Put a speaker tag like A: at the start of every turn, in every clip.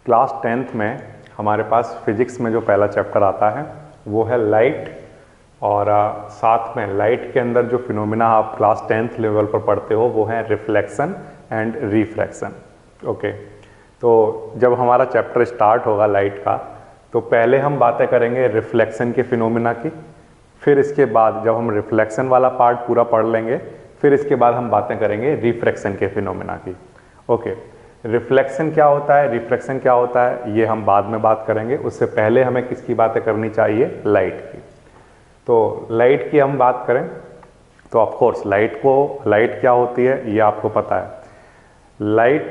A: Class 10th में हमारे पास physics में जो पहला चैप्टर आता है वो है लाइट। और साथ में लाइट के अंदर जो फिनोमिना आप क्लास 10th लेवल पर पढ़ते हो वो है रिफ्लेक्शन एंड रिफ्रैक्शन। ओके, तो जब हमारा चैप्टर स्टार्ट होगा लाइट का तो पहले हम बातें करेंगे रिफ्लेक्शन के फिनोमिना की, फिर इसके बाद जब हम रिफ्लेक्शन वाला पार्ट पूरा पढ़ लेंगे फिर इसके बाद हम बातें करेंगे रिफ्रैक्शन के फिनोमिना की। ओके, रिफ्लेक्शन क्या होता है, रिफ्रैक्शन क्या होता है, ये हम बाद में बात करेंगे। उससे पहले हमें किसकी बातें करनी चाहिए, लाइट की। तो लाइट की हम बात करें तो ऑफ कोर्स लाइट क्या होती है ये आपको पता है। लाइट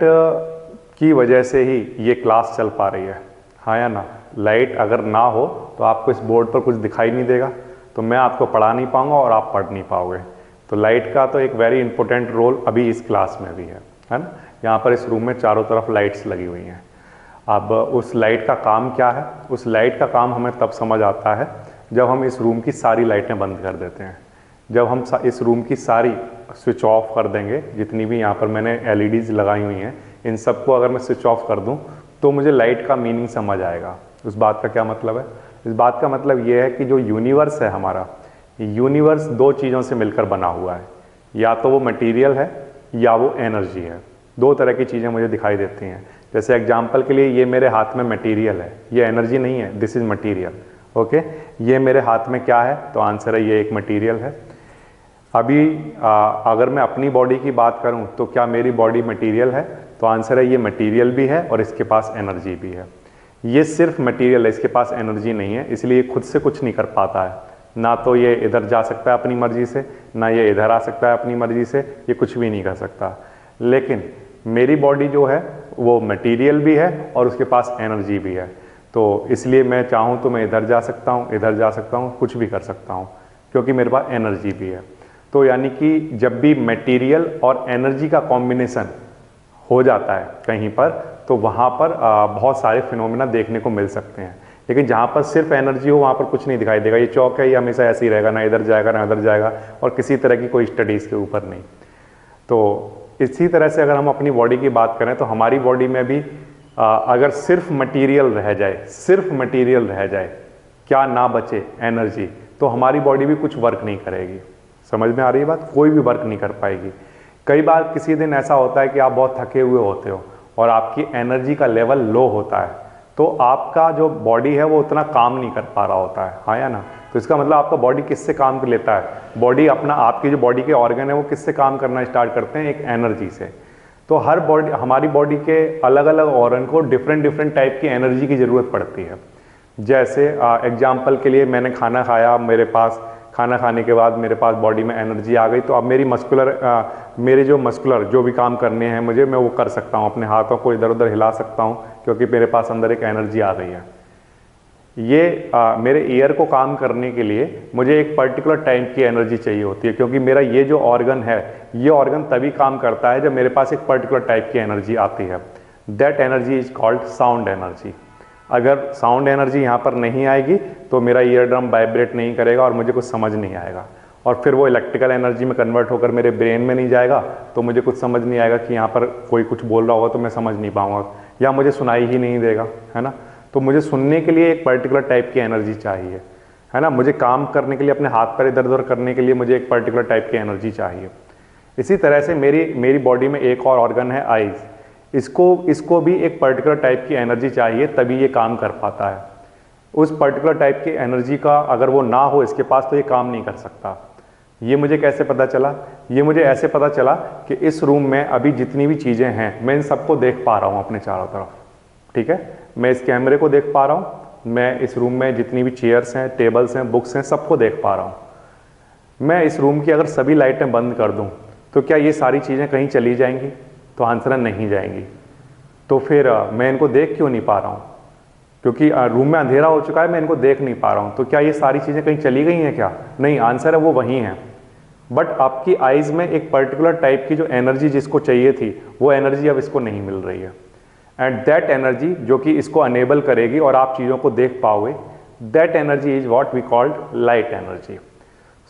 A: की वजह से ही ये क्लास चल पा रही है, हाँ या ना। लाइट अगर ना हो तो आपको इस बोर्ड पर कुछ दिखाई नहीं देगा, तो मैं आपको पढ़ा नहीं पाऊंगा और आप पढ़ नहीं पाओगे। तो लाइट का तो एक वेरी इंपॉर्टेंट रोल अभी इस क्लास में भी है ना। यहाँ पर इस रूम में चारों तरफ लाइट्स लगी हुई हैं। अब उस लाइट का काम क्या है, उस लाइट का काम हमें तब समझ आता है जब हम इस रूम की सारी लाइटें बंद कर देते हैं। जब हम इस रूम की सारी स्विच ऑफ कर देंगे, जितनी भी यहाँ पर मैंने LEDs लगाई हुई हैं इन सबको अगर मैं स्विच ऑफ कर दूँ तो मुझे लाइट का मीनिंग समझ आएगा। उस बात का क्या मतलब है, इस बात का मतलब ये है कि जो यूनिवर्स है हमारा, यूनिवर्स दो चीज़ों से मिलकर बना हुआ है, या तो वो मटेरियल है या वो एनर्जी है। दो तरह की चीज़ें मुझे दिखाई देती हैं। जैसे एग्जांपल के लिए ये मेरे हाथ में मटेरियल है, ये एनर्जी नहीं है, दिस इज मटेरियल। ओके, ये मेरे हाथ में क्या है, तो आंसर है ये एक मटेरियल है। अभी अगर मैं अपनी बॉडी की बात करूं तो क्या मेरी बॉडी मटेरियल है, तो आंसर है ये मटेरियल भी है और इसके पास एनर्जी भी है। ये सिर्फ मटेरियल है, इसके पास एनर्जी नहीं है, इसलिए खुद से कुछ नहीं कर पाता है। ना तो ये इधर जा सकता है अपनी मर्जी से, ना ये इधर आ सकता है अपनी मर्जी से, ये कुछ भी नहीं कर सकता। लेकिन मेरी बॉडी जो है वो मटेरियल भी है और उसके पास एनर्जी भी है। तो इसलिए मैं चाहूँ तो मैं इधर जा सकता हूँ, इधर जा सकता हूँ, कुछ भी कर सकता हूँ, क्योंकि मेरे पास एनर्जी भी है। तो यानी कि जब भी मटेरियल और एनर्जी का कॉम्बिनेशन हो जाता है कहीं पर, तो वहाँ पर बहुत सारे फिनोमिना देखने को मिल सकते हैं। लेकिन जहाँ पर सिर्फ एनर्जी हो वहाँ पर कुछ नहीं दिखाई देगा। ये चौक है, ये हमेशा ऐसे ही रहेगा, ना इधर जाएगा ना उधर जाएगा, और किसी तरह की कोई स्टडी इसके ऊपर नहीं। तो इसी तरह से अगर हम अपनी बॉडी की बात करें तो हमारी बॉडी में भी अगर सिर्फ मटेरियल रह जाए, सिर्फ मटेरियल रह जाए, क्या ना बचे एनर्जी, तो हमारी बॉडी भी कुछ वर्क नहीं करेगी। समझ में आ रही है बात, कोई भी वर्क नहीं कर पाएगी। कई बार किसी दिन ऐसा होता है कि आप बहुत थके हुए होते हो और आपकी एनर्जी का लेवल लो होता है, तो आपका जो बॉडी है वो उतना काम नहीं कर पा रहा होता है, हाँ या ना। तो इसका मतलब आपका बॉडी किससे काम लेता है, बॉडी अपना, आपकी जो बॉडी के ऑर्गन है वो किससे काम करना स्टार्ट करते हैं, एक एनर्जी से। तो हर बॉडी, हमारी बॉडी के अलग अलग ऑर्गन को डिफरेंट टाइप की एनर्जी की ज़रूरत पड़ती है। जैसे एग्जाम्पल के लिए मैंने खाना खाया, मेरे पास खाना खाने के बाद मेरे पास बॉडी में एनर्जी आ गई, तो अब मेरी मेरे जो मस्कुलर जो भी काम करने हैं मुझे, मैं वो कर सकता हूँ, अपने हाथों को इधर उधर हिला सकता हूँ, क्योंकि मेरे पास अंदर एक एनर्जी आ गई है। ये मेरे ईयर को काम करने के लिए मुझे एक पर्टिकुलर टाइप की एनर्जी चाहिए होती है, क्योंकि मेरा ये जो ऑर्गन है, ये ऑर्गन तभी काम करता है जब मेरे पास एक पर्टिकुलर टाइप की एनर्जी आती है। That energy is called sound energy. अगर साउंड एनर्जी यहाँ पर नहीं आएगी तो मेरा ईयर ड्रम वाइब्रेट नहीं करेगा और मुझे कुछ समझ नहीं आएगा, और फिर वो इलेक्ट्रिकल एनर्जी में कन्वर्ट होकर मेरे ब्रेन में नहीं जाएगा, तो मुझे कुछ समझ नहीं आएगा कि यहाँ पर कोई कुछ बोल रहा होगा तो मैं समझ नहीं पाऊंगा, या मुझे सुनाई ही नहीं देगा, है ना। तो मुझे सुनने के लिए एक पर्टिकुलर टाइप की एनर्जी चाहिए, है ना। मुझे काम करने के लिए, अपने हाथ पैर इधर उधर करने के लिए मुझे एक पर्टिकुलर टाइप की एनर्जी चाहिए। इसी तरह से मेरी बॉडी में एक और ऑर्गन है आइज़, इसको भी एक पर्टिकुलर टाइप की एनर्जी चाहिए तभी ये काम कर पाता है। उस पर्टिकुलर टाइप की एनर्जी का अगर वो ना हो इसके पास तो ये काम नहीं कर सकता। ये मुझे कैसे पता चला, ये मुझे ऐसे पता चला कि इस रूम में अभी जितनी भी चीज़ें हैं मैं इन सबको देख पा रहा हूँ अपने चारों तरफ, ठीक है। मैं इस कैमरे को देख पा रहा हूँ, मैं इस रूम में जितनी भी चेयर्स हैं, टेबल्स हैं, बुक्स हैं, सबको देख पा रहा हूँ। मैं इस रूम की अगर सभी लाइटें बंद कर दूँ तो क्या ये सारी चीज़ें कहीं चली जाएंगी, तो आंसर है नहीं जाएंगी। तो फिर मैं इनको देख क्यों नहीं पा रहा हूँ, क्योंकि रूम में अंधेरा हो चुका है, मैं इनको देख नहीं पा रहा हूँ। तो क्या ये सारी चीज़ें कहीं चली गई हैं क्या, नहीं, आंसर है वो वहीं हैं। बट आपकी आइज़ में एक पर्टिकुलर टाइप की जो एनर्जी जिसको चाहिए थी वो एनर्जी अब इसको नहीं मिल रही है, एंड दैट एनर्जी जो कि इसको अनेबल करेगी और आप चीज़ों को देख पाओगे, that energy is what we called light energy.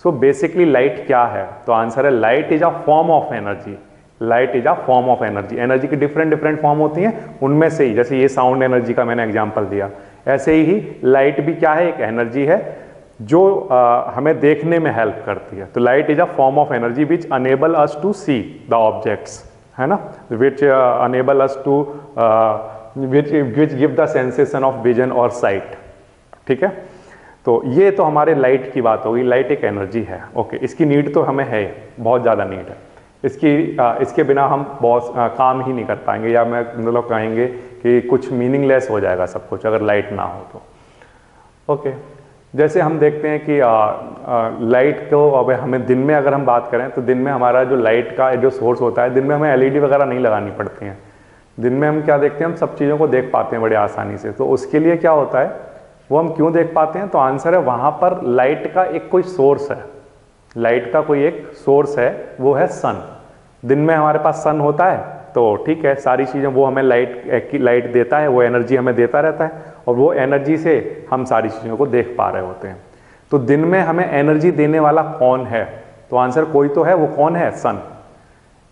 A: So basically light क्या है, तो आंसर है light is a form of energy. Light is a form of energy. Energy की डिफरेंट डिफरेंट फॉर्म होती हैं, उनमें से ही जैसे ये साउंड एनर्जी का मैंने एग्जांपल दिया, ऐसे ही लाइट भी क्या है, एक एनर्जी है जो हमें देखने में हेल्प करती है। तो light is a form of energy which enable us to see the objects, है ना, which enable us to which give the sensation of vision और साइट। ठीक है, तो ये तो हमारे लाइट की बात होगी। लाइट एक एनर्जी है, ओके। इसकी नीड तो हमें है, बहुत ज़्यादा नीड है इसके बिना हम बहुत काम ही नहीं कर पाएंगे, या मैं मतलब कहेंगे कि कुछ मीनिंगलेस हो जाएगा सब कुछ अगर लाइट ना हो तो। ओके, जैसे हम देखते हैं कि लाइट को अब हमें दिन में अगर हम बात करें तो दिन में हमारा जो लाइट का जो सोर्स होता है, दिन में हमें एलईडी वगैरह नहीं लगानी पड़ती हैं। दिन में हम क्या देखते हैं, हम सब चीज़ों को देख पाते हैं बड़े आसानी से। तो उसके लिए क्या होता है, वो हम क्यों देख पाते हैं, तो आंसर है वहाँ पर लाइट का एक कोई सोर्स है। लाइट का कोई एक सोर्स है, वो है सन। दिन में हमारे पास सन होता है तो ठीक है, सारी चीज़ें वो हमें लाइट देता है, वो एनर्जी हमें देता रहता है, और वो एनर्जी से हम सारी चीज़ों को देख पा रहे होते हैं। तो दिन में हमें एनर्जी देने वाला कौन है, तो आंसर कोई तो है, वो कौन है, सन।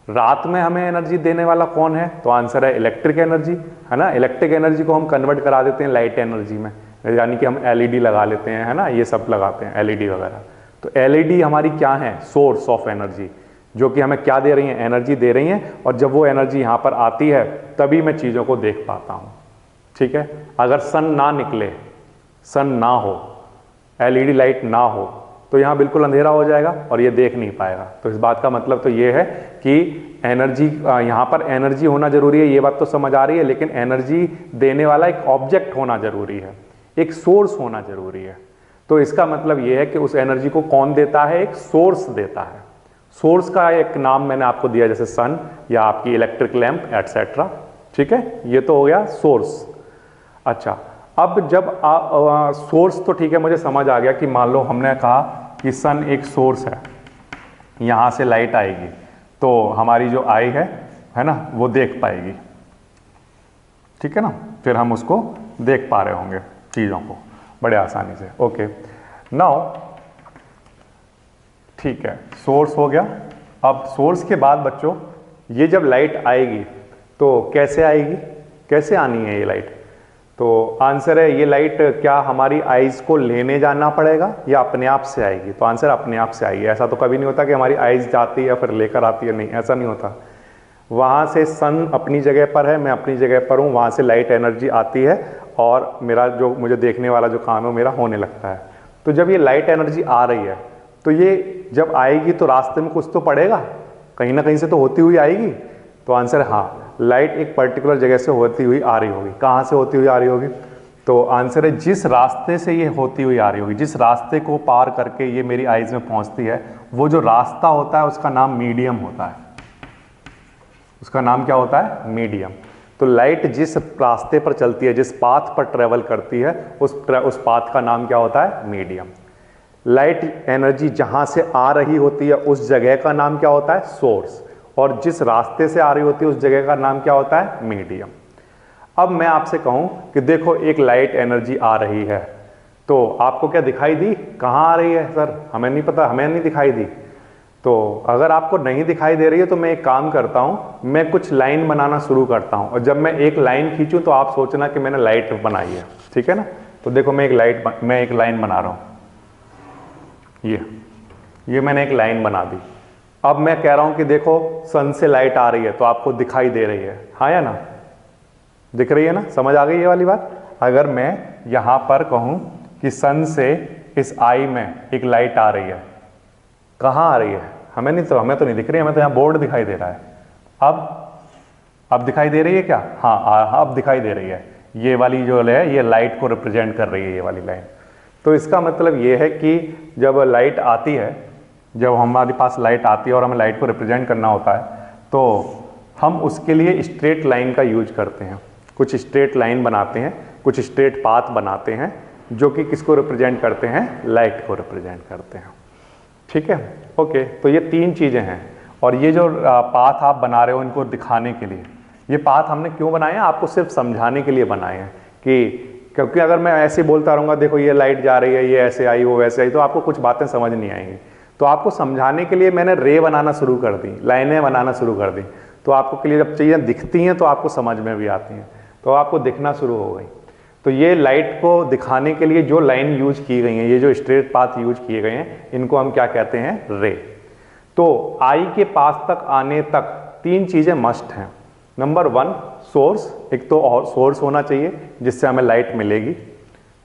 A: रात में हमें एनर्जी देने वाला कौन है, तो आंसर है इलेक्ट्रिक एनर्जी, है ना। इलेक्ट्रिक एनर्जी को हम कन्वर्ट करा देते हैं लाइट एनर्जी में, यानी कि हम एलईडी लगा लेते हैं, है ना, ये सब लगाते हैं एलईडी वगैरह। तो एलईडी हमारी क्या है, सोर्स ऑफ एनर्जी, जो कि हमें क्या दे रही हैं, एनर्जी दे रही हैं। और जब वो एनर्जी यहाँ पर आती है तभी मैं चीज़ों को देख पाता हूँ। ठीक है, अगर सन ना निकले, सन ना हो, एलईडी लाइट ना हो, तो यहाँ बिल्कुल अंधेरा हो जाएगा और ये देख नहीं पाएगा। तो इस बात का मतलब तो ये है कि एनर्जी, यहाँ पर एनर्जी होना जरूरी है, ये बात तो समझ आ रही है, लेकिन एनर्जी देने वाला एक ऑब्जेक्ट होना जरूरी है, एक सोर्स होना जरूरी है। तो इसका मतलब ये है कि उस एनर्जी को कौन देता है, एक सोर्स देता है। सोर्स का एक नाम मैंने आपको दिया, जैसे सन या आपकी इलेक्ट्रिक लैंप एटसेट्रा। ठीक है, ये तो हो गया सोर्स। अच्छा, अब जब सोर्स तो ठीक है, मुझे समझ आ गया कि मान लो हमने कहा कि सन एक सोर्स है, यहाँ से लाइट आएगी तो हमारी जो आई है ना, वो देख पाएगी। ठीक है ना, फिर हम उसको देख पा रहे होंगे चीज़ों को बड़े आसानी से। ओके, नाउ ठीक है, सोर्स हो गया। अब सोर्स के बाद बच्चों, ये जब लाइट आएगी तो कैसे आएगी, कैसे आनी है ये लाइट, तो आंसर है ये लाइट क्या हमारी आइज़ को लेने जाना पड़ेगा या अपने आप से आएगी, तो आंसर अपने आप से आएगी। ऐसा तो कभी नहीं होता कि हमारी आइज़ जाती है फिर लेकर आती है, नहीं, ऐसा नहीं होता। वहाँ से सन अपनी जगह पर है, मैं अपनी जगह पर हूँ, वहाँ से लाइट एनर्जी आती है और मेरा जो मुझे देखने वाला जो काम है मेरा होने लगता है। तो जब ये लाइट एनर्जी आ रही है तो ये जब आएगी तो रास्ते में कुछ तो पड़ेगा, कहीं ना कहीं से तो होती हुई आएगी। तो आंसर है हाँ, लाइट एक पर्टिकुलर जगह से होती हुई आ रही होगी। कहाँ से होती हुई आ रही होगी, तो आंसर है जिस रास्ते से ये होती हुई आ रही होगी, जिस रास्ते को पार करके ये मेरी आइज़ में पहुँचती है, वो जो रास्ता होता है उसका नाम मीडियम होता है। उसका नाम क्या होता है, मीडियम। तो लाइट जिस रास्ते पर चलती है, जिस पाथ पर ट्रेवल करती है, उस पाथ का नाम क्या होता है, मीडियम। लाइट एनर्जी जहाँ से आ रही होती है उस जगह का नाम क्या होता है, सोर्स। और जिस रास्ते से आ रही होती है उस जगह का नाम क्या होता है, मीडियम। अब मैं आपसे कहूं कि देखो एक लाइट एनर्जी आ रही है, तो आपको क्या दिखाई दी, कहाँ आ रही है सर, हमें नहीं पता, हमें नहीं दिखाई दी। तो अगर आपको नहीं दिखाई दे रही है तो मैं एक काम करता हूं, मैं कुछ लाइन बनाना शुरू करता हूं, और जब मैं एक लाइन खींचूं तो आप सोचना कि मैंने लाइट बनाई है। ठीक है ना, तो देखो मैं एक लाइन बना रहा हूं, ये मैंने एक लाइन बना दी। अब मैं कह रहा हूं कि देखो सन से लाइट आ रही है, तो आपको दिखाई दे रही है, हाँ या ना, दिख रही है ना, समझ आ गई ये वाली बात। अगर मैं यहां पर कहूं कि सन से इस आई में एक लाइट आ रही है, कहां आ रही है, हमें तो नहीं दिख रही है, हमें तो यहां बोर्ड दिखाई दे रहा है। अब दिखाई दे रही है क्या, हाँ अब दिखाई दे रही है। ये वाली जो है ये लाइट को रिप्रेजेंट कर रही है, ये वाली लाइन। तो इसका मतलब ये है कि जब लाइट आती है, जब हमारे पास लाइट आती है और हमें लाइट को रिप्रेजेंट करना होता है, तो हम उसके लिए स्ट्रेट लाइन का यूज करते हैं। कुछ स्ट्रेट लाइन बनाते हैं, कुछ स्ट्रेट पाथ बनाते हैं, जो कि किसको रिप्रेजेंट करते हैं, लाइट को रिप्रेजेंट करते हैं। ठीक है, ओके। तो ये तीन चीज़ें हैं, और ये जो पाथ आप बना रहे हो इनको दिखाने के लिए, ये पाथ हमने क्यों बनाए हैं, आपको सिर्फ समझाने के लिए बनाए हैं। क्योंकि अगर मैं ऐसे बोलता रहूँगा देखो ये लाइट जा रही है, ये ऐसे आई वो वैसे आई, तो आपको कुछ बातें समझ नहीं आएंगी। तो आपको समझाने के लिए मैंने रे बनाना शुरू कर दी, लाइनें बनाना शुरू कर दी, तो आपको के लिए जब चीज़ें दिखती हैं तो आपको समझ में भी आती हैं, तो आपको दिखना शुरू हो गई। तो ये लाइट को दिखाने के लिए जो लाइन यूज की गई हैं, ये जो स्ट्रेट पाथ यूज किए गए हैं, इनको हम क्या कहते हैं? रे। तो आई के पास तक आने तक 3 चीज़ें मस्ट हैं। नंबर 1 सोर्स, एक तो और सोर्स होना चाहिए जिससे हमें लाइट मिलेगी।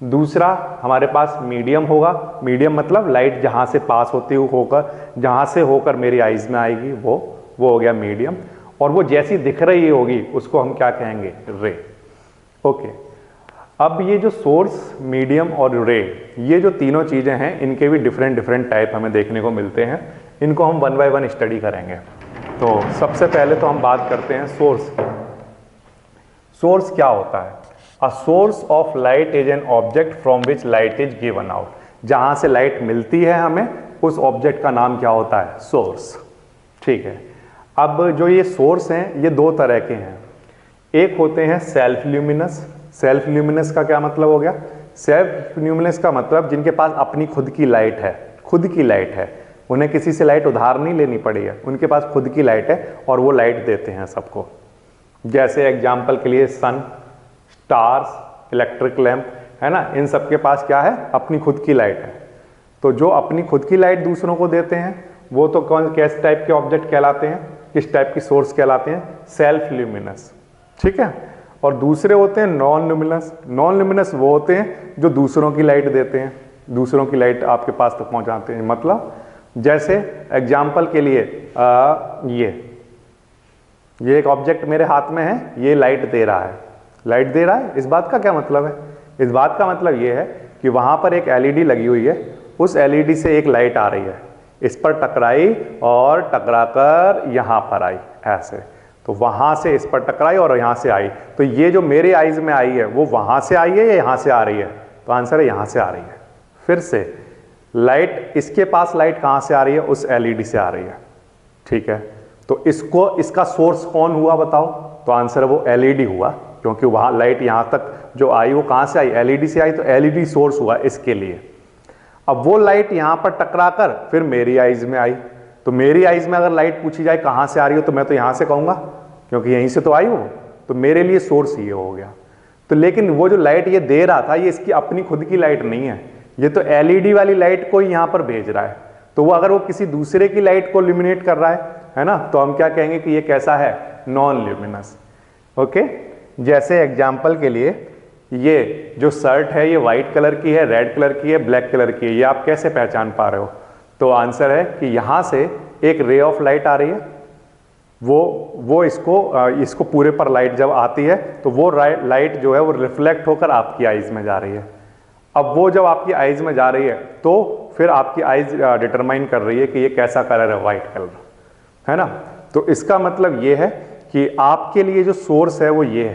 A: दूसरा हमारे पास मीडियम होगा, मीडियम मतलब लाइट जहाँ से पास होती हुई होकर, जहाँ से होकर मेरी आइज में आएगी वो हो गया मीडियम, और वो जैसी दिख रही होगी उसको हम क्या कहेंगे? रे। ओके, अब ये जो सोर्स, मीडियम और रे, ये जो तीनों चीज़ें हैं, इनके भी डिफरेंट टाइप हमें देखने को मिलते हैं। इनको हम 1 बाय 1 स्टडी करेंगे। तो सबसे पहले तो हम बात करते हैं सोर्स की। सोर्स क्या होता है? A source of light is an object from which light is given out. जहाँ से लाइट मिलती है हमें, उस ऑब्जेक्ट का नाम क्या होता है? सोर्स। ठीक है, अब जो ये सोर्स हैं ये 2 तरह के हैं। एक होते हैं सेल्फ ल्यूमिनस। सेल्फ ल्यूमिनस का क्या मतलब हो गया? सेल्फ ल्यूमिनस का मतलब जिनके पास अपनी खुद की लाइट है, खुद की लाइट है, उन्हें किसी से लाइट उधार नहीं लेनी पड़ी है, उनके पास खुद की लाइट है और वो लाइट देते हैं सबको। जैसे एग्जाम्पल के लिए सन, स्टार्स, इलेक्ट्रिक लैंप, है ना, इन सब के पास क्या है? अपनी खुद की लाइट है। तो जो अपनी खुद की लाइट दूसरों को देते हैं वो तो कौन, किस टाइप के ऑब्जेक्ट कहलाते हैं, किस टाइप की सोर्स कहलाते हैं? Self luminous. ठीक है, और दूसरे होते हैं नॉन ल्यूमिनस। नॉन ल्यूमिनस वो होते हैं जो दूसरों की लाइट देते हैं, दूसरों की लाइट आपके पास तक पहुंचाते हैं। मतलब जैसे एग्जाम्पल के लिए ये एक ऑब्जेक्ट मेरे हाथ में है, ये लाइट दे रहा है, लाइट दे रहा है। इस बात का क्या मतलब है? इस बात का मतलब ये है कि वहां पर एक एलईडी लगी हुई है, उस एलईडी से एक लाइट आ रही है, इस पर टकराई और टकराकर यहां पर आई, ऐसे। तो वहां से इस पर टकराई और यहां से आई, तो ये जो मेरे आईज में आई है वो वहां से आई है या यहां से आ रही है? तो आंसर है यहां से आ रही है। फिर से लाइट, इसके पास लाइट कहां से आ रही है? उस एलईडी से आ रही है। ठीक है, तो इसका सोर्स कौन हुआ बताओ? तो आंसर है वो एलईडी हुआ, क्योंकि वहां लाइट यहां तक जो आई वो कहां से आई? एलईडी से आई, तो एलईडी सोर्स हुआ इसके लिए। अब वो लाइट यहां पर टकराकर फिर मेरी आइज में आई, तो मेरी आइज में अगर लाइट पूछी जाए कहां से आ रही हो, तो मैं तो यहां से कहूंगा क्योंकि यहीं से तो आई हो, तो मेरे लिए सोर्स ये हो गया। तो लेकिन वो जो लाइट ये दे रहा था, ये इसकी अपनी खुद की लाइट नहीं है, ये तो एलईडी वाली लाइट को यहां पर भेज रहा है। तो वो अगर वो किसी दूसरे की लाइट को इल्यूमिनेट कर रहा है ना, तो हम क्या कहेंगे कि ये कैसा है? Non luminous. ओके, जैसे एग्जाम्पल के लिए ये जो शर्ट है ये व्हाइट कलर की है, रेड कलर की है, ब्लैक कलर की है, ये आप कैसे पहचान पा रहे हो? तो आंसर है कि यहां से एक रे ऑफ लाइट आ रही है, वो इसको पूरे पर लाइट जब आती है तो वो लाइट जो है वो रिफ्लेक्ट होकर आपकी आइज में जा रही है। अब वो जब आपकी आइज में जा रही है तो फिर आपकी आइज डिटरमाइन कर रही है कि ये कैसा कलर है, व्हाइट कलर, है ना। तो इसका मतलब ये है कि आपके लिए जो सोर्स है वो ये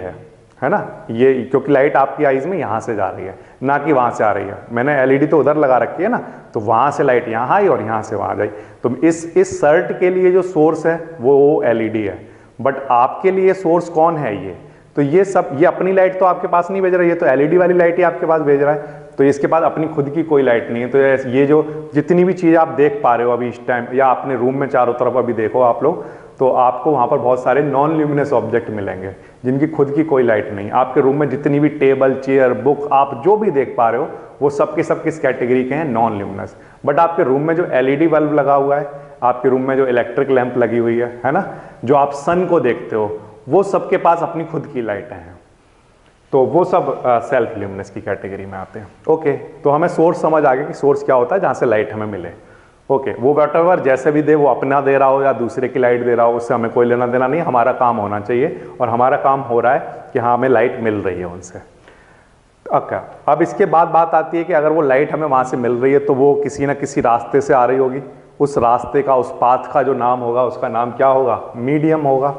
A: है ना, ये क्योंकि लाइट आपकी आइज में यहां से जा रही है ना कि वहां से आ रही है। मैंने एलईडी तो उधर लगा रखी है ना, तो वहां से लाइट यहां आई और यहां से वहां जाई। तो इस शर्ट के लिए जो सोर्स है वो एलईडी है, बट आपके लिए सोर्स कौन है? ये तो ये अपनी लाइट तो आपके पास नहीं भेज रहा है, ये तो एलईडी वाली लाइट ही आपके पास भेज रहा है, तो इसके पास अपनी खुद की कोई लाइट नहीं है। तो ये जो जितनी भी चीज़ आप देख पा रहे हो अभी इस टाइम, या अपने रूम में चारों तरफ अभी देखो आप लोग, तो आपको वहाँ पर बहुत सारे नॉन ल्यूमिनस ऑब्जेक्ट मिलेंगे जिनकी खुद की कोई लाइट नहीं। आपके रूम में जितनी भी टेबल, चेयर, बुक आप जो भी देख पा रहे हो वो सब किस कैटेगरी के हैं? Non luminous. बट आपके रूम में जो एलईडी बल्ब लगा हुआ है, आपके रूम में जो इलेक्ट्रिक लैंप लगी हुई है ना, जो आप सन को देखते हो, वो सबके पास अपनी खुद की लाइटें हैं, तो वो सब सेल्फ ल्यूमिनस की कैटेगरी में आते हैं। ओके, तो हमें सोर्स समझ आ गया कि सोर्स क्या होता है, जहाँ से लाइट हमें मिले। ओके, वो व्हाटएवर जैसे भी दे, वो अपना दे रहा हो या दूसरे की लाइट दे रहा हो, उससे हमें कोई लेना देना नहीं, हमारा काम होना चाहिए, और हमारा काम हो रहा है कि हाँ हमें लाइट मिल रही है उनसे। ओके, अब इसके बाद बात आती है कि अगर वो लाइट हमें वहाँ से मिल रही है तो वो किसी ना किसी रास्ते से आ रही होगी, उस रास्ते का, उस पाथ का जो नाम होगा उसका नाम क्या होगा? मीडियम होगा।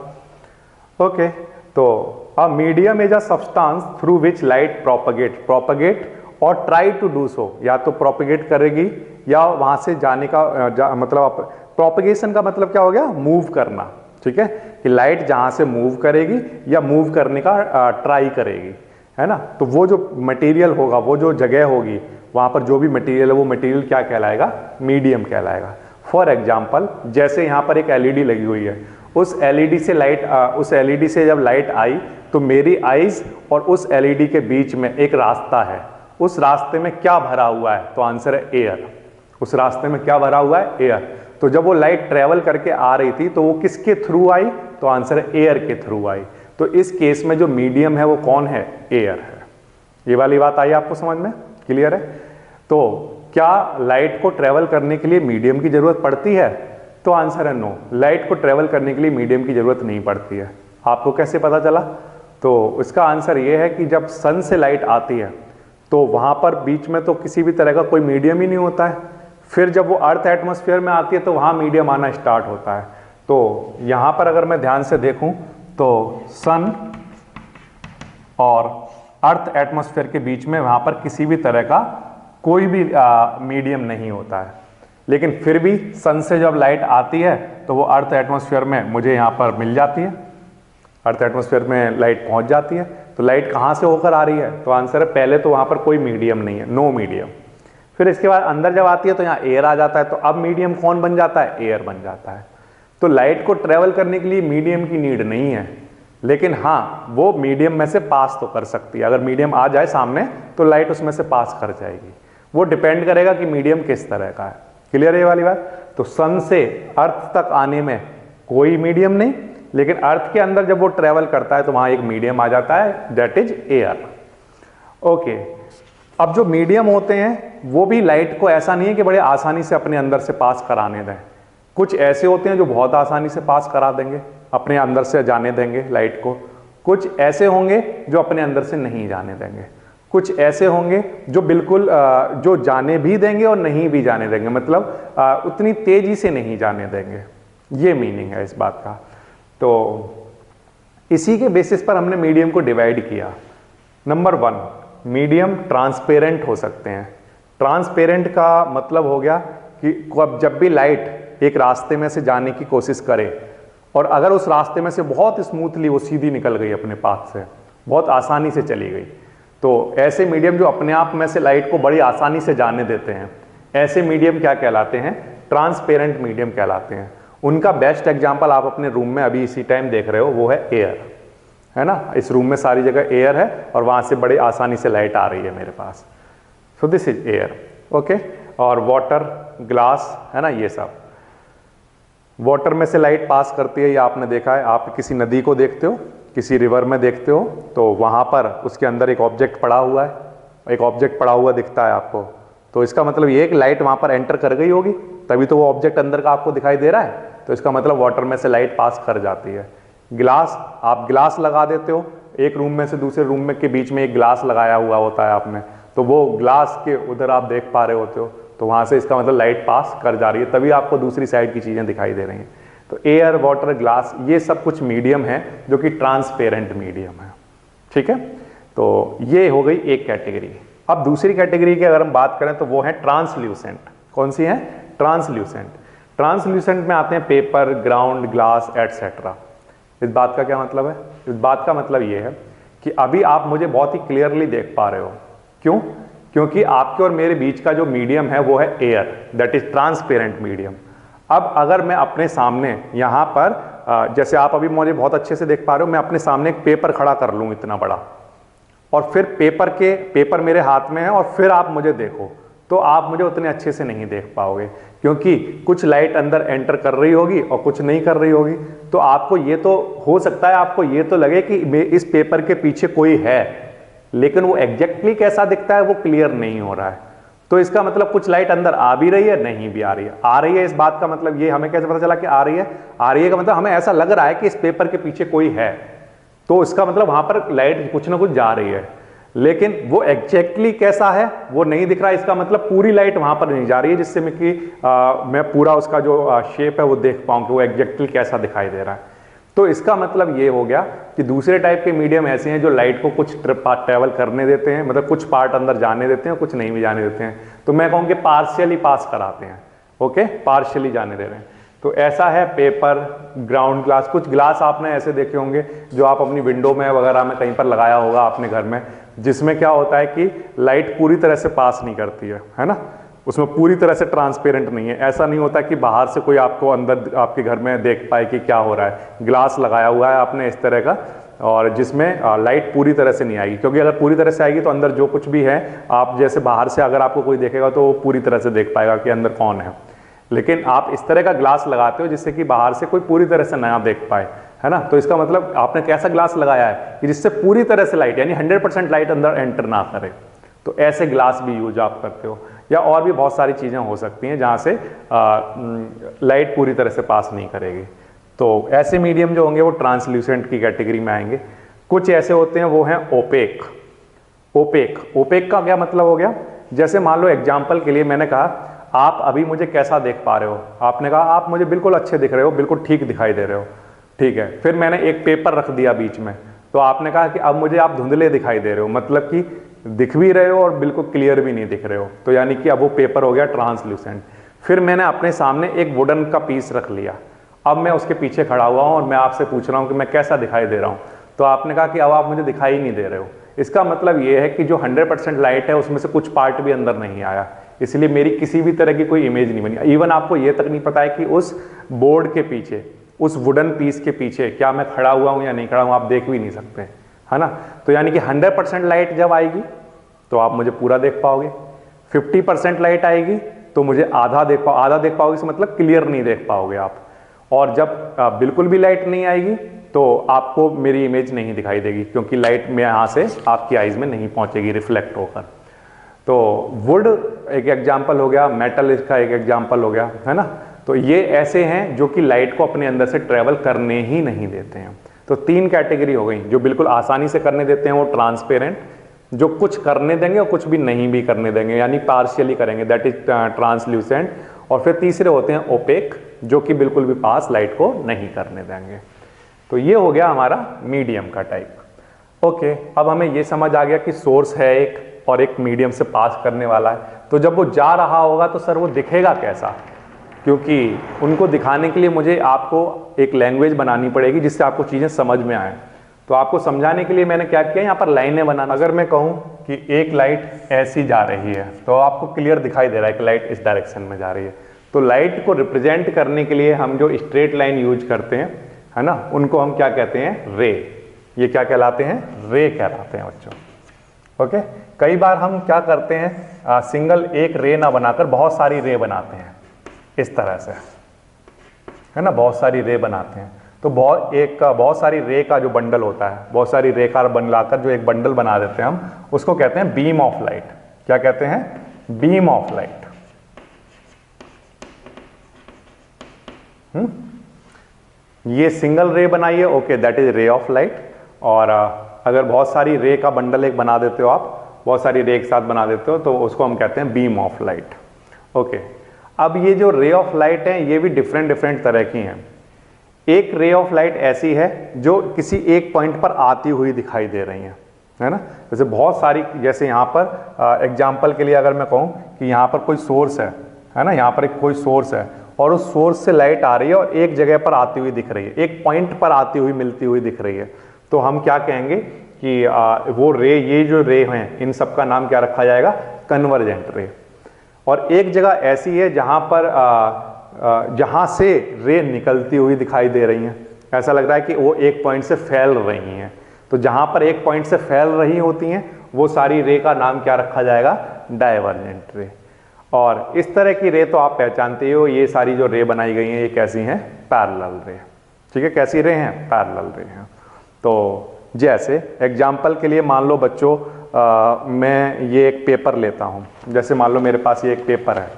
A: ओके, तो a medium is a substance through which light propagate और ट्राई टू डू सो, या तो प्रोपगेट करेगी या वहां से जाने का मतलब प्रोपगेशन का मतलब क्या हो गया? मूव करना। ठीक है, कि लाइट जहां से मूव करेगी या मूव करने का ट्राई करेगी, है ना। तो वो जो मटेरियल होगा, वो जो जगह होगी, वहां पर जो भी मटेरियल है वो मटेरियल क्या कहलाएगा? मीडियम कहलाएगा। फॉर एग्जाम्पल जैसे यहाँ पर एक एलईडी लगी हुई है, उस एलईडी से जब लाइट आई तो मेरी आईज और उस एलईडी के बीच में एक रास्ता है, उस रास्ते में क्या भरा हुआ है? तो आंसर है एयर। उस रास्ते में क्या भरा हुआ है? एयर। तो जब वो लाइट ट्रेवल करके आ रही थी तो वो किसके थ्रू आई? तो आंसर है एयर के थ्रू आई। तो इस केस में जो मीडियम है वो कौन है? एयर है। ये वाली बात आई आपको समझ में? क्लियर है? तो क्या लाइट को ट्रेवल करने के लिए मीडियम की जरूरत पड़ती है? तो आंसर है नो, लाइट को ट्रेवल करने के लिए मीडियम की जरूरत नहीं पड़ती है। आपको कैसे पता चला? तो इसका आंसर ये है कि जब सन से लाइट आती है तो वहां पर बीच में तो किसी भी तरह का कोई मीडियम ही नहीं होता है। फिर जब वो अर्थ एटमॉस्फेयर में आती है तो वहां मीडियम आना स्टार्ट होता है। तो यहां पर अगर मैं ध्यान से देखूं तो सन और अर्थ एटमॉस्फेयर के बीच में वहां पर किसी भी तरह का कोई भी मीडियम नहीं होता है। लेकिन फिर भी सन से जब लाइट आती है तो वो अर्थ एटमॉस्फेयर में मुझे यहाँ पर मिल जाती है, अर्थ एटमॉस्फेयर में लाइट पहुंच जाती है। तो लाइट कहाँ से होकर आ रही है? तो आंसर है पहले तो वहाँ पर कोई मीडियम नहीं है, नो मीडियम। फिर इसके बाद अंदर जब आती है तो यहाँ एयर आ जाता है, तो अब मीडियम कौन बन जाता है? एयर बन जाता है। तो लाइट को ट्रेवल करने के लिए मीडियम की नीड नहीं है, लेकिन हाँ वो मीडियम में से पास तो कर सकती है। अगर मीडियम आ जाए सामने तो लाइट उसमें से पास कर जाएगी। वो डिपेंड करेगा कि मीडियम किस तरह का है। क्लियर है ये वाली बात? तो सन से अर्थ तक आने में कोई मीडियम नहीं, लेकिन अर्थ के अंदर जब वो ट्रेवल करता है तो वहां एक मीडियम आ जाता है, दैट इज एयर। ओके, अब जो मीडियम होते हैं वो भी लाइट को ऐसा नहीं है कि बड़े आसानी से अपने अंदर से पास कराने दें। कुछ ऐसे होते हैं जो बहुत आसानी से पास करा देंगे, अपने अंदर से जाने देंगे लाइट को। कुछ ऐसे होंगे जो अपने अंदर से नहीं जाने देंगे। कुछ ऐसे होंगे जो बिल्कुल जो जाने भी देंगे और नहीं भी जाने देंगे, मतलब उतनी तेजी से नहीं जाने देंगे। ये मीनिंग है इस बात का। तो इसी के बेसिस पर हमने मीडियम को डिवाइड किया। नंबर 1, मीडियम ट्रांसपेरेंट हो सकते हैं। ट्रांसपेरेंट का मतलब हो गया कि जब भी लाइट एक रास्ते में से जाने की कोशिश करे और अगर उस रास्ते में से बहुत स्मूथली वो सीधी निकल गई, अपने पाथ से बहुत आसानी से चली गई, तो ऐसे मीडियम जो अपने आप में से लाइट को बड़ी आसानी से जाने देते हैं, ऐसे मीडियम क्या कहलाते हैं? ट्रांसपेरेंट मीडियम कहलाते हैं। उनका बेस्ट एग्जांपल आप अपने रूम में अभी इसी टाइम देख रहे हो, वो है एयर, है ना? इस रूम में सारी जगह एयर है और वहां से बड़ी आसानी से लाइट आ रही है मेरे पास। So this is air. Okay, और वाटर, ग्लास, है ना, ये सब वाटर में से लाइट पास करती है। ये आपने देखा है, आप किसी नदी को देखते हो, किसी रिवर में देखते हो, तो वहां पर उसके अंदर एक ऑब्जेक्ट पड़ा हुआ है, एक ऑब्जेक्ट पड़ा हुआ दिखता है आपको। तो इसका मतलब ये है कि लाइट वहां पर एंटर कर गई होगी, तभी तो वो ऑब्जेक्ट अंदर का आपको दिखाई दे रहा है। तो इसका मतलब वाटर में से लाइट पास कर जाती है। ग्लास, आप ग्लास लगा देते हो, एक रूम में से दूसरे रूम में के बीच में एक ग्लास लगाया हुआ होता है आपने, तो वो ग्लास के उधर आप देख पा रहे होते हो, तो वहां से इसका मतलब लाइट पास कर जा रही है, तभी आपको दूसरी साइड की चीजें दिखाई दे रही हैं। तो एयर, वाटर, ग्लास, ये सब कुछ मीडियम है जो कि ट्रांसपेरेंट मीडियम है। ठीक है, तो ये हो गई एक कैटेगरी। अब दूसरी कैटेगरी की अगर हम बात करें तो वो है ट्रांसल्यूसेंट। कौन सी है? ट्रांसल्यूसेंट। ट्रांसल्यूसेंट में आते हैं पेपर, ग्राउंड, ग्लास, एटसेट्रा। इस बात का क्या मतलब है? इस बात का मतलब ये है कि अभी आप मुझे बहुत ही क्लियरली देख पा रहे हो। क्यों? क्योंकि आपके और मेरे बीच का जो मीडियम है वो है air, that is transparent medium. अब अगर मैं अपने सामने यहाँ पर जैसे आप अभी मुझे बहुत अच्छे से देख पा रहे हो, मैं अपने सामने एक पेपर खड़ा कर लूँ इतना बड़ा, और फिर पेपर मेरे हाथ में है, और फिर आप मुझे देखो, तो आप मुझे उतने अच्छे से नहीं देख पाओगे, क्योंकि कुछ लाइट अंदर एंटर कर रही होगी और कुछ नहीं कर रही होगी। तो आपको ये तो हो सकता है, आपको ये तो लगे कि इस पेपर के पीछे कोई है, लेकिन वो एग्जैक्टली कैसा दिखता है वो क्लियर नहीं हो रहा है। तो इसका मतलब कुछ लाइट अंदर आ भी रही है, नहीं भी आ रही है। आ रही है इस बात का मतलब ये हमें कैसे पता चला कि आ रही है? आ रही है का मतलब हमें ऐसा लग रहा है कि इस पेपर के पीछे कोई है, तो इसका मतलब वहां पर लाइट कुछ ना कुछ जा रही है, लेकिन वो एग्जैक्टली कैसा है वो नहीं दिख रहा है। इसका मतलब पूरी लाइट वहां पर नहीं जा रही है, जिससे मैं पूरा उसका जो शेप है वो देख पाऊं कि वो एग्जैक्टली कैसा दिखाई दे रहा है। तो इसका मतलब ये हो गया कि दूसरे टाइप के मीडियम ऐसे हैं जो लाइट को कुछ ट्रेवल करने देते हैं, मतलब कुछ पार्ट अंदर जाने देते हैं, कुछ नहीं भी जाने देते हैं। तो मैं कहूँ कि पार्शियली पास कराते हैं। ओके, पार्शियली जाने दे रहे हैं। तो ऐसा है पेपर, ग्राउंड ग्लास। कुछ ग्लास आपने ऐसे देखे होंगे जो आप अपनी विंडो में वगैरह में कहीं पर लगाया होगा अपने घर में, जिसमें क्या होता है कि लाइट पूरी तरह से पास नहीं करती है ना? उसमें पूरी तरह से ट्रांसपेरेंट नहीं है। ऐसा नहीं होता कि बाहर से कोई आपको अंदर आपके घर में देख पाए कि क्या हो रहा है। ग्लास लगाया हुआ है आपने इस तरह का, और जिसमें लाइट पूरी तरह से नहीं आएगी, क्योंकि अगर पूरी तरह से आएगी तो अंदर जो कुछ भी है, आप जैसे बाहर से अगर आपको कोई देखेगा तो वो पूरी तरह से देख पाएगा कि अंदर कौन है। लेकिन आप इस तरह का ग्लास लगाते हो जिससे कि बाहर से कोई पूरी तरह से ना देख पाए, है ना। तो इसका मतलब आपने कैसा ग्लास लगाया है कि जिससे पूरी तरह से लाइट, यानी 100% लाइट अंदर एंटर ना करे। तो ऐसे ग्लास भी यूज आप करते हो, या और भी बहुत सारी चीज़ें हो सकती हैं जहाँ से लाइट पूरी तरह से पास नहीं करेगी। तो ऐसे मीडियम जो होंगे वो ट्रांसल्यूसेंट की कैटेगरी में आएंगे। कुछ ऐसे होते हैं वो हैं ओपेक। ओपेक का क्या मतलब हो गया, जैसे मान लो एग्जाम्पल के लिए मैंने कहा आप अभी मुझे कैसा देख पा रहे हो, आपने कहा आप मुझे बिल्कुल अच्छे दिख रहे हो, बिल्कुल ठीक दिखाई दे रहे हो, ठीक है। फिर मैंने एक पेपर रख दिया बीच में, तो आपने कहा कि अब मुझे आप धुंधले दिखाई दे रहे हो, मतलब कि दिख भी रहे हो और बिल्कुल क्लियर भी नहीं दिख रहे हो। तो यानी कि अब वो पेपर हो गया ट्रांसल्यूसेंट। फिर मैंने अपने सामने एक वुडन का पीस रख लिया, अब मैं उसके पीछे खड़ा हुआ हूँ और मैं आपसे पूछ रहा हूँ कि मैं कैसा दिखाई दे रहा हूँ। तो आपने कहा कि अब आप मुझे दिखाई नहीं दे रहे हो। इसका मतलब ये है कि जो 100% लाइट है उसमें से कुछ पार्ट भी अंदर नहीं आया, इसलिए मेरी किसी भी तरह की कोई इमेज नहीं बनी। इवन आपको ये तक नहीं पता है कि उस बोर्ड के पीछे, उस वुडन पीस के पीछे क्या मैं खड़ा हुआ हूँ या नहीं खड़ा हूँ, आप देख भी नहीं सकते, है ना। तो यानी कि 100% लाइट जब आएगी तो आप मुझे पूरा देख पाओगे, 50% लाइट आएगी तो मुझे आधा देख पाओगे, इसका मतलब क्लियर नहीं देख पाओगे आप। और जब बिल्कुल भी लाइट नहीं आएगी तो आपको मेरी इमेज नहीं दिखाई देगी, क्योंकि लाइट में यहाँ से आपकी आइज में नहीं पहुँचेगी रिफ्लेक्ट होकर। तो वुड एक एग्जाम्पल हो गया, मेटल इसका एक एग्जाम्पल हो गया, है ना। तो ये ऐसे हैं जो कि लाइट को अपने अंदर से ट्रेवल करने ही नहीं देते हैं। तो 3 कैटेगरी हो गई। जो बिल्कुल आसानी से करने देते हैं वो ट्रांसपेरेंट, जो कुछ करने देंगे और कुछ भी नहीं भी करने देंगे, यानी पार्शियली करेंगे, दैट इज ट्रांसल्यूसेंट। और फिर तीसरे होते हैं ओपेक, जो कि बिल्कुल भी पास लाइट को नहीं करने देंगे। तो ये हो गया हमारा मीडियम का टाइप। ओके, अब हमें ये समझ आ गया कि सोर्स है एक और एक मीडियम से पास करने वाला है। तो जब वो जा रहा होगा तो सर वो दिखेगा कैसा, क्योंकि उनको दिखाने के लिए मुझे आपको एक लैंग्वेज बनानी पड़ेगी जिससे आपको चीज़ें समझ में आए। तो आपको समझाने के लिए मैंने क्या किया, यहाँ पर लाइनें बनाना। अगर मैं कहूँ कि एक लाइट ऐसी जा रही है तो आपको क्लियर दिखाई दे रहा है कि लाइट इस डायरेक्शन में जा रही है। तो लाइट को रिप्रेजेंट करने के लिए हम जो स्ट्रेट लाइन यूज करते हैं, है ना, उनको हम क्या कहते हैं, रे। ये क्या कहलाते हैं, रे कहलाते हैं बच्चों। ओके, कई बार हम क्या करते हैं, सिंगल एक रे ना बनाकर बहुत सारी रे बनाते हैं इस तरह से, है ना, बहुत सारी रे बनाते हैं। तो बहुत सारी रे का जो बंडल होता है, बहुत सारी रे का बनाकर जो एक बंडल बना देते हैं हम, उसको कहते हैं बीम ऑफ लाइट। क्या कहते हैं, बीम ऑफ लाइट। ये सिंगल रे बनाइए, okay, that is ray of light. और अगर बहुत सारी रे का बंडल एक बना देते हो आप, बहुत सारी रे एक साथ बना देते हो, तो उसको हम कहते हैं बीम ऑफ लाइट। ओके, अब ये जो रे ऑफ लाइट है ये भी डिफरेंट तरह की हैं। एक रे ऑफ लाइट ऐसी है जो किसी एक पॉइंट पर आती हुई दिखाई दे रही है ना। जैसे बहुत सारी, जैसे यहाँ पर एग्जाम्पल के लिए अगर मैं कहूँ कि यहाँ पर कोई सोर्स है ना, यहाँ पर एक कोई सोर्स है और उस सोर्स से लाइट आ रही है और एक जगह पर आती हुई दिख रही है, एक पॉइंट पर आती हुई मिलती हुई दिख रही है, तो हम क्या कहेंगे कि वो रे, ये जो रे हैं इन सब का नाम क्या रखा जाएगा, कन्वर्जेंट रे। और एक जगह ऐसी है जहाँ पर जहाँ से रे निकलती हुई दिखाई दे रही हैं, ऐसा लग रहा है कि वो एक पॉइंट से फैल रही हैं। तो जहाँ पर एक पॉइंट से फैल रही होती हैं वो सारी रे का नाम क्या रखा जाएगा, डाइवर्जेंट रे। और इस तरह की रे तो आप पहचानते हो, ये सारी जो रे बनाई गई हैं ये कैसी हैं, पैरेलल रे। ठीक है, कैसी रे हैं, पैरेलल रे हैं। तो जैसे एग्जाम्पल के लिए मान लो बच्चों, मैं ये एक पेपर लेता हूँ, जैसे मान लो मेरे पास ये एक पेपर है,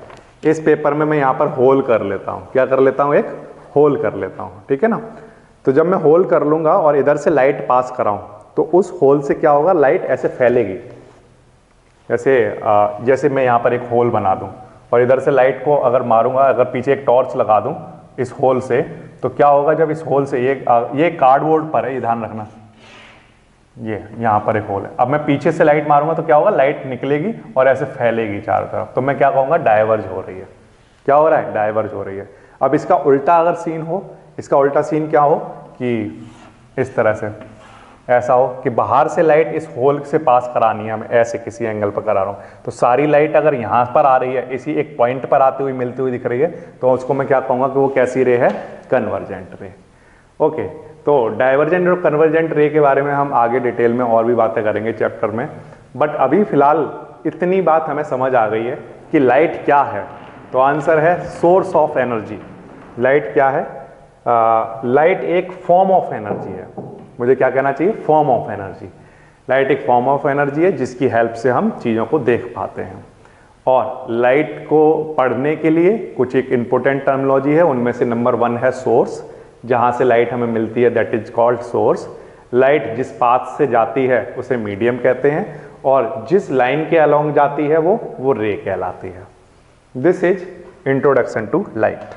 A: इस पेपर में मैं यहाँ पर होल कर लेता हूँ। क्या कर लेता हूँ, एक होल कर लेता हूँ, ठीक है ना। तो जब मैं होल कर लूँगा और इधर से लाइट पास कराऊँ तो उस होल से क्या होगा, लाइट ऐसे फैलेगी। जैसे मैं यहाँ पर एक होल बना दूँ और इधर से लाइट को अगर मारूंगा, अगर पीछे एक टॉर्च लगा दूँ इस होल से, तो क्या होगा, जब इस होल से ये कार्डबोर्ड पर है, ये ध्यान रखना, ये यहाँ पर एक होल है। अब मैं पीछे से लाइट मारूंगा तो क्या होगा, लाइट निकलेगी और ऐसे फैलेगी चारों तरफ, तो मैं क्या कहूँगा, डाइवर्ज हो रही है। क्या हो रहा है, डाइवर्ज हो रही है। अब इसका उल्टा अगर सीन हो, इसका उल्टा सीन क्या हो कि इस तरह से, ऐसा हो कि बाहर से लाइट इस होल से पास करानी है, हमें ऐसे किसी एंगल पर करा रहा हूँ, तो सारी लाइट अगर यहाँ पर आ रही है, इसी एक पॉइंट पर आती हुई मिलती हुई दिख रही है, तो उसको मैं क्या कहूँगा कि वो कैसी रे है, कन्वर्जेंट रे। ओके, तो डाइवर्जेंट और कन्वर्जेंट रे के बारे में हम आगे डिटेल में और भी बातें करेंगे चैप्टर में, बट अभी फिलहाल इतनी बात हमें समझ आ गई है कि लाइट क्या है। तो आंसर है सोर्स ऑफ एनर्जी। लाइट क्या है? लाइट एक फॉर्म ऑफ एनर्जी है। मुझे क्या कहना चाहिए? Form of energy. लाइट एक फॉर्म ऑफ एनर्जी है जिसकी हेल्प से हम चीज़ों को देख पाते हैं। और लाइट को पढ़ने के लिए कुछ एक इंपॉर्टेंट टर्मिनोलॉजी है, उनमें से नंबर 1 है सोर्स, जहाँ से लाइट हमें मिलती है, that is called source. Light जिस पाथ से जाती है उसे मीडियम कहते हैं, और जिस लाइन के अलोंग जाती है वो रे कहलाती है। This is introduction to light.